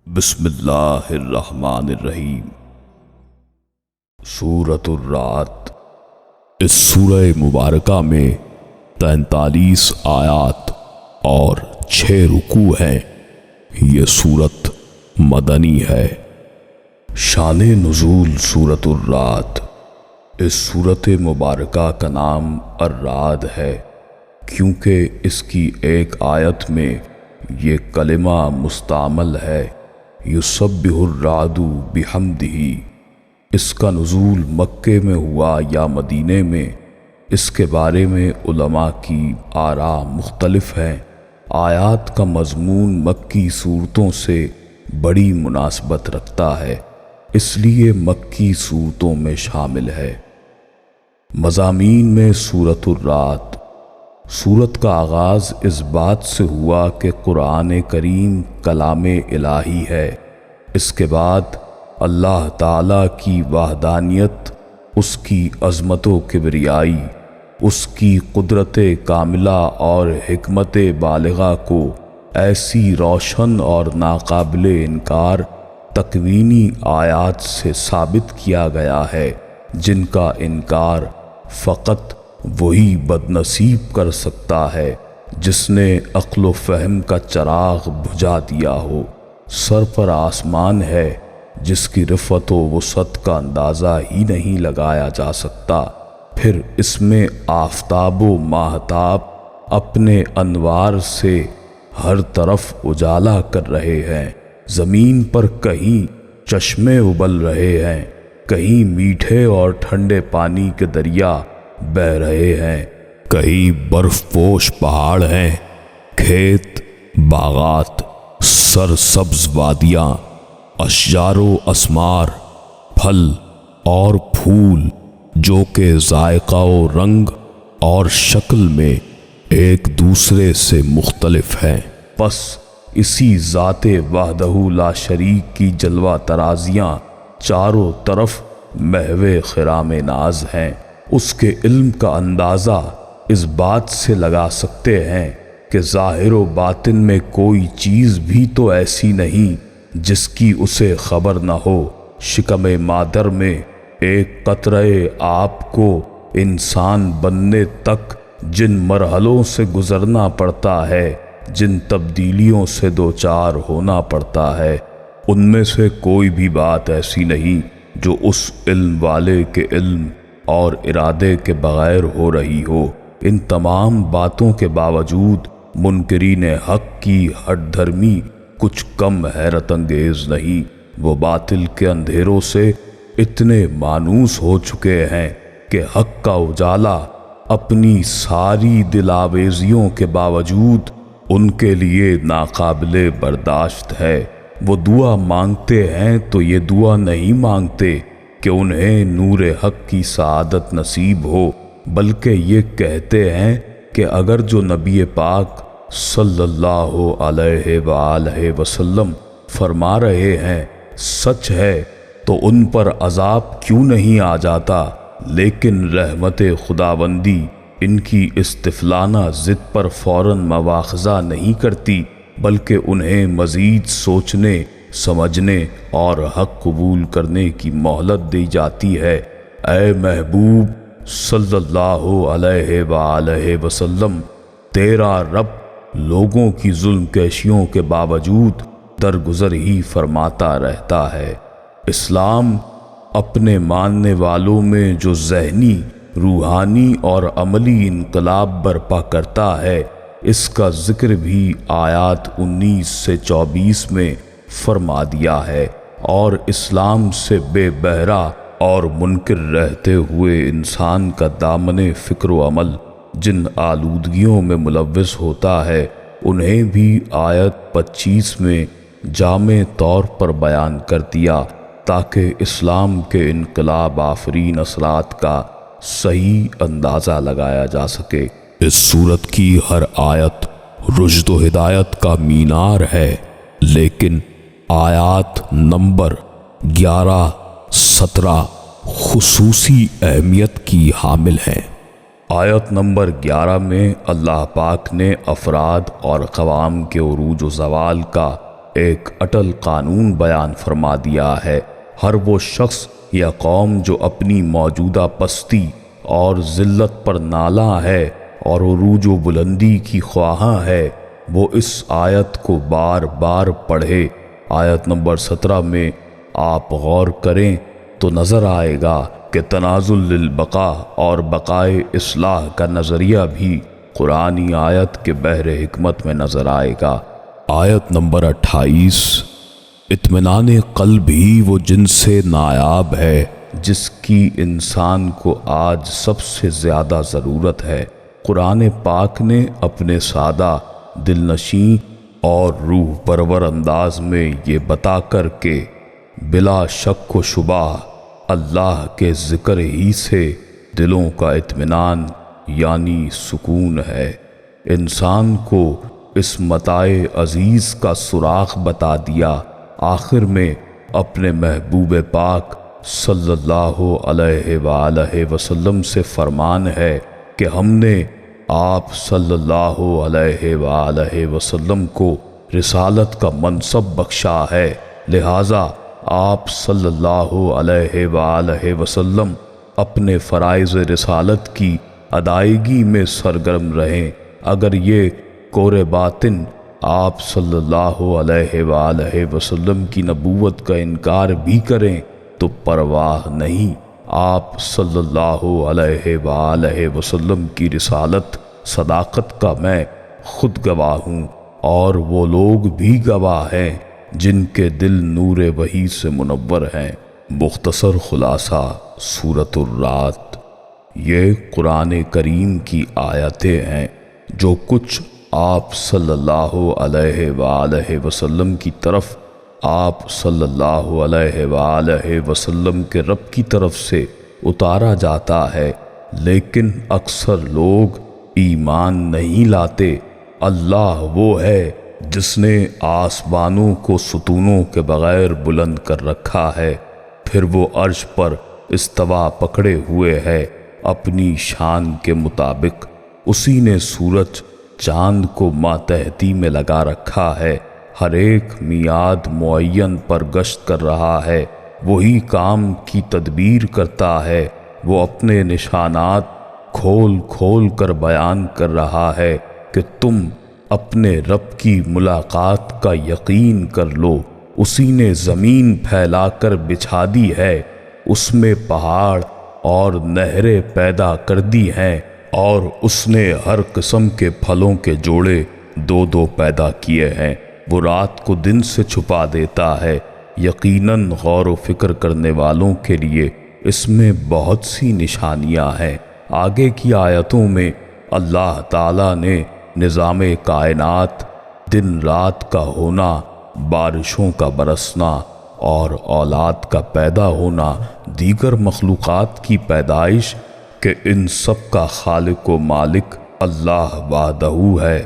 بسم اللہ الرحمن الرحیم۔ سورۃ الرعد۔ اس سورہ مبارکہ میں 43 آیات اور 6 رکوع ہیں۔ یہ سورت مدنی ہے۔ شان نزول سورۃ الرعد۔ اس سورت مبارکہ کا نام الرعد ہے کیونکہ اس کی ایک آیت میں یہ کلمہ مستعمل ہے، یسبح الرعد بحمدہ۔ اس کا نزول مکے میں ہوا یا مدینے میں، اس کے بارے میں علماء کی آراء مختلف ہیں۔ آیات کا مضمون مکی صورتوں سے بڑی مناسبت رکھتا ہے، اس لیے مکی صورتوں میں شامل ہے۔ مضامین میں سورۃ الرعد۔ سورت کا آغاز اس بات سے ہوا کہ قرآن کریم کلام الہی ہے۔ اس کے بعد اللہ تعالیٰ کی وحدانیت، اس کی عظمت و کبریائی، اس کی قدرت کاملہ اور حکمت بالغہ کو ایسی روشن اور ناقابل انکار تکوینی آیات سے ثابت کیا گیا ہے جن کا انکار فقط وہی بدنصیب کر سکتا ہے جس نے عقل و فہم کا چراغ بجھا دیا ہو۔ سر پر آسمان ہے جس کی رفعت و وسعت کا اندازہ ہی نہیں لگایا جا سکتا، پھر اس میں آفتاب و ماہتاب اپنے انوار سے ہر طرف اجالا کر رہے ہیں۔ زمین پر کہیں چشمے ابل رہے ہیں، کہیں میٹھے اور ٹھنڈے پانی کے دریا بہ رہے ہیں، کہیں برف پوش پہاڑ ہیں، کھیت، باغات، سرسبز وادیاں، اشجار و اسمار، پھل اور پھول جو کہ ذائقہ و رنگ اور شکل میں ایک دوسرے سے مختلف ہیں۔ پس اسی ذات وحدہ لا شریک کی جلوہ ترازیاں چاروں طرف محو خرام ناز ہیں۔ اس کے علم کا اندازہ اس بات سے لگا سکتے ہیں کہ ظاہر و باطن میں کوئی چیز بھی تو ایسی نہیں جس کی اسے خبر نہ ہو۔ شکم مادر میں ایک قطرہ آب کو انسان بننے تک جن مرحلوں سے گزرنا پڑتا ہے، جن تبدیلیوں سے دوچار ہونا پڑتا ہے، ان میں سے کوئی بھی بات ایسی نہیں جو اس علم والے کے علم اور ارادے کے بغیر ہو رہی ہو۔ ان تمام باتوں کے باوجود منکرین حق کی ہٹ دھرمی کچھ کم حیرت انگیز نہیں۔ وہ باطل کے اندھیروں سے اتنے مانوس ہو چکے ہیں کہ حق کا اجالا اپنی ساری دل آویزیوں کے باوجود ان کے لیے ناقابل برداشت ہے۔ وہ دعا مانگتے ہیں تو یہ دعا نہیں مانگتے کہ انہیں نور حق کی سعادت نصیب ہو، بلکہ یہ کہتے ہیں کہ اگر جو نبی پاک صلی اللہ علیہ وآلہ وسلم فرما رہے ہیں سچ ہے تو ان پر عذاب کیوں نہیں آ جاتا، لیکن رحمت خداوندی ان کی استفلانہ ضد پر فوراً مواخذہ نہیں کرتی، بلکہ انہیں مزید سوچنے، سمجھنے اور حق قبول کرنے کی مہلت دی جاتی ہے۔ اے محبوب صلی اللہ علیہ وآلہ وسلم، تیرا رب لوگوں کی ظلم کشیوں کے باوجود درگزر ہی فرماتا رہتا ہے۔ اسلام اپنے ماننے والوں میں جو ذہنی، روحانی اور عملی انقلاب برپا کرتا ہے، اس کا ذکر بھی آیات 19 سے 24 میں فرما دیا ہے، اور اسلام سے بے بہرہ اور منکر رہتے ہوئے انسان کا دامن فکر و عمل جن آلودگیوں میں ملوث ہوتا ہے، انہیں بھی آیت 25 میں جامع طور پر بیان کر دیا تاکہ اسلام کے انقلاب آفرین اثرات کا صحیح اندازہ لگایا جا سکے۔ اس سورت کی ہر آیت رشد و ہدایت کا مینار ہے، لیکن آیات نمبر 11، 17 خصوصی اہمیت کی حامل ہیں۔ آیت نمبر 11 میں اللہ پاک نے افراد اور اقوام کے عروج و زوال کا ایک اٹل قانون بیان فرما دیا ہے۔ ہر وہ شخص یا قوم جو اپنی موجودہ پستی اور ذلت پر نالاں ہے اور عروج و بلندی کی خواہاں ہے، وہ اس آیت کو بار بار پڑھے۔ آیت نمبر 17 میں آپ غور کریں تو نظر آئے گا کہ تنازل للبقاء اور بقائے اصلاح کا نظریہ بھی قرآنی آیت کے بحر حکمت میں نظر آئے گا۔ آیت نمبر 28، اطمینان قلب ہی وہ جن سے نایاب ہے جس کی انسان کو آج سب سے زیادہ ضرورت ہے۔ قرآن پاک نے اپنے سادہ، دلنشیں اور روح پرور انداز میں یہ بتا کر کہ بلا شک و شبہ اللہ کے ذکر ہی سے دلوں کا اطمینان یعنی سکون ہے، انسان کو اس متاع عزیز کا سراغ بتا دیا۔ آخر میں اپنے محبوب پاک صلی اللہ علیہ وآلہ وسلم سے فرمان ہے کہ ہم نے آپ صلی اللہ علیہ وآلہ وسلم کو رسالت کا منصب بخشا ہے، لہٰذا آپ صلی اللہ علیہ وآلہ وسلم اپنے فرائض رسالت کی ادائیگی میں سرگرم رہیں۔ اگر یہ کور باطن آپ صلی اللہ علیہ وآلہ وسلم کی نبوت کا انکار بھی کریں تو پرواہ نہیں، آپ صلی اللہ علیہ وآلہ وسلم کی رسالت صداقت کا میں خود گواہ ہوں، اور وہ لوگ بھی گواہ ہیں جن کے دل نور وحی سے منور ہیں۔ مختصر خلاصہ سورۃ الرعد، یہ قرآن کریم کی آیتیں ہیں جو کچھ آپ صلی اللہ علیہ وآلہ وسلم کی طرف آپ صلی اللہ علیہ وآلہ وسلم کے رب کی طرف سے اتارا جاتا ہے، لیکن اکثر لوگ ایمان نہیں لاتے۔ اللہ وہ ہے جس نے آسمانوں کو ستونوں کے بغیر بلند کر رکھا ہے، پھر وہ عرش پر استوا پکڑے ہوئے ہے اپنی شان کے مطابق۔ اسی نے سورج چاند کو ماتحتی میں لگا رکھا ہے، ہر ایک میعاد معین پر گشت کر رہا ہے، وہی کام کی تدبیر کرتا ہے، وہ اپنے نشانات کھول کھول کر بیان کر رہا ہے کہ تم اپنے رب کی ملاقات کا یقین کر لو۔ اسی نے زمین پھیلا کر بچھا دی ہے، اس میں پہاڑ اور نہریں پیدا کر دی ہیں، اور اس نے ہر قسم کے پھلوں کے جوڑے دو دو پیدا کیے ہیں۔ وہ رات کو دن سے چھپا دیتا ہے، یقیناً غور و فکر کرنے والوں کے لیے اس میں بہت سی نشانیاں ہیں۔ آگے کی آیتوں میں اللہ تعالیٰ نے نظام کائنات، دن رات کا ہونا، بارشوں کا برسنا اور اولاد کا پیدا ہونا، دیگر مخلوقات کی پیدائش کہ ان سب کا خالق و مالک اللہ وحدہ ہے،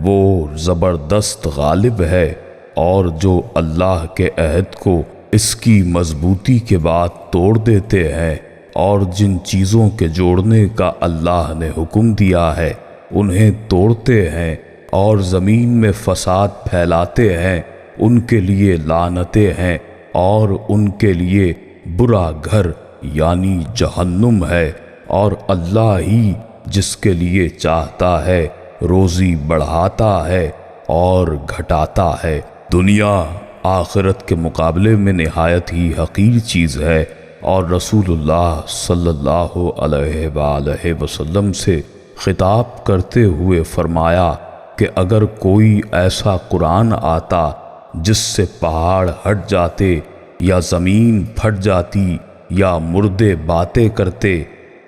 وہ زبردست غالب ہے، اور جو اللہ کے عہد کو اس کی مضبوطی کے بعد توڑ دیتے ہیں اور جن چیزوں کے جوڑنے کا اللہ نے حکم دیا ہے انہیں توڑتے ہیں اور زمین میں فساد پھیلاتے ہیں، ان کے لیے لعنتیں ہیں اور ان کے لیے برا گھر یعنی جہنم ہے، اور اللہ ہی جس کے لیے چاہتا ہے روزی بڑھاتا ہے اور گھٹاتا ہے۔ دنیا آخرت کے مقابلے میں نہایت ہی حقیر چیز ہے، اور رسول اللہ صلی اللہ علیہ وآلہ وسلم سے خطاب کرتے ہوئے فرمایا کہ اگر کوئی ایسا قرآن آتا جس سے پہاڑ ہٹ جاتے یا زمین پھٹ جاتی یا مردے باتیں کرتے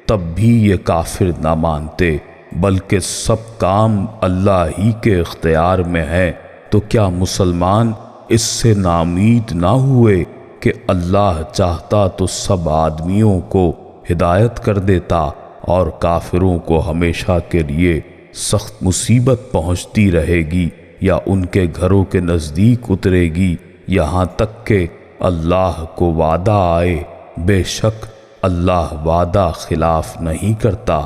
تب بھی یہ کافر نہ مانتے، بلکہ سب کام اللہ ہی کے اختیار میں ہے، تو کیا مسلمان اس سے ناامید نہ ہوئے کہ اللہ چاہتا تو سب آدمیوں کو ہدایت کر دیتا اور کافروں کو ہمیشہ کے لیے سخت مصیبت پہنچتی رہے گی یا ان کے گھروں کے نزدیک اترے گی، یہاں تک کہ اللہ کو وعدہ آئے۔ بے شک اللہ وعدہ خلاف نہیں کرتا۔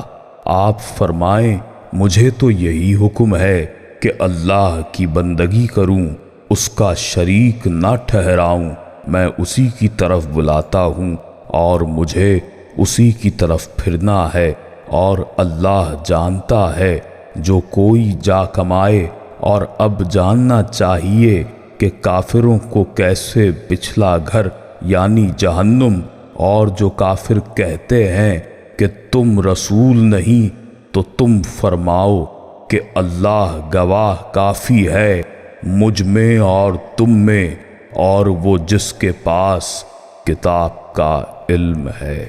آپ فرمائیں مجھے تو یہی حکم ہے کہ اللہ کی بندگی کروں اس کا شریک نہ ٹھہراؤں۔ میں اسی کی طرف بلاتا ہوں اور مجھے اسی کی طرف پھرنا ہے، اور اللہ جانتا ہے جو کوئی جا کمائے۔ اور اب جاننا چاہیے کہ کافروں کو کیسے پچھلا گھر یعنی جہنم، اور جو کافر کہتے ہیں کہ تم رسول نہیں، تو تم فرماؤ کہ اللہ گواہ کافی ہے مجھ میں اور تم میں، اور وہ جس کے پاس کتاب کا علم ہے۔